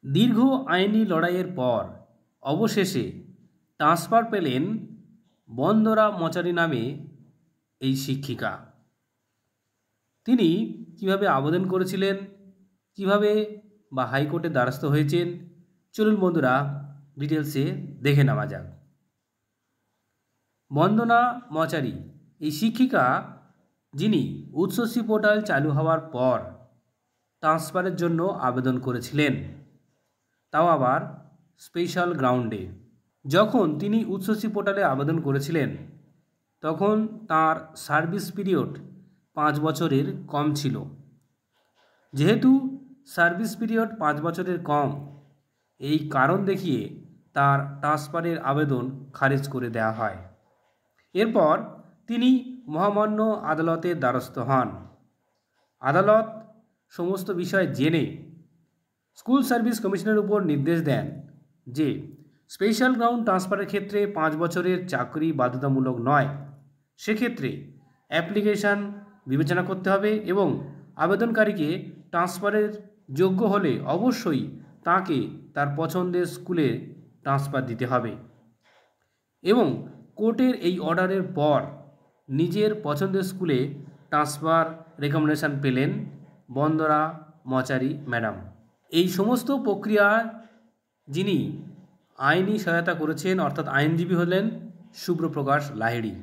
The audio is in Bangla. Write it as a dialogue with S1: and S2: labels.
S1: দীর্ঘ আইনি লড়াইয়ের পর অবশেষে ট্রান্সফার পেলেন বন্দনা মচারি নামে এই শিক্ষিকা। তিনি কিভাবে আবেদন করেছিলেন, কিভাবে বা হাইকোর্টের দ্বারস্থ হয়েছেন, চলুন বন্ধুরা ডিটেলসে দেখে নেওয়া যাক। বন্দনা মচারি এই শিক্ষিকা যিনি উচ্চশ্রী পোর্টাল চালু হওয়ার পর ট্রান্সফারের জন্য আবেদন করেছিলেন, তাও আবার স্পেশাল গ্রাউন্ডে। যখন তিনি উচ্চশ্রী পোর্টালে আবেদন করেছিলেন তখন তার সার্ভিস পিরিয়ড 5 বছরের কম ছিল। যেহেতু সার্ভিস পিরিয়ড 5 বছরের কম, এই কারণ দেখিয়ে তার ট্রান্সফারের আবেদন খারিজ করে দেওয়া হয়। এরপর তিনি মহামান্য আদালতের দ্বারস্থ হন। আদালত সমস্ত বিষয় জেনে স্কুল সার্ভিস কমিশনের উপর নির্দেশ দেন যে স্পেশাল গ্রাউন্ড ট্রান্সফারের ক্ষেত্রে 5 বছরের চাকরি বাধ্যতামূলক নয়। সেক্ষেত্রে অ্যাপ্লিকেশান বিবেচনা করতে হবে এবং আবেদনকারীকে ট্রান্সফারের যোগ্য হলে অবশ্যই তাকে তার পছন্দের স্কুলে ট্রান্সফার দিতে হবে। এবং কোর্টের এই অর্ডারের পর নিজের পছন্দের স্কুলে ট্রান্সফার রেকমেন্ডেশন পেলেন বন্দনা মচারি ম্যাডাম। এই সমস্ত প্রক্রিয়া যিনি আইনি সহায়তা করেছেন অর্থাৎ আইনজীবী হলেন শুভ্রপ্রকাশ লাহিড়ী।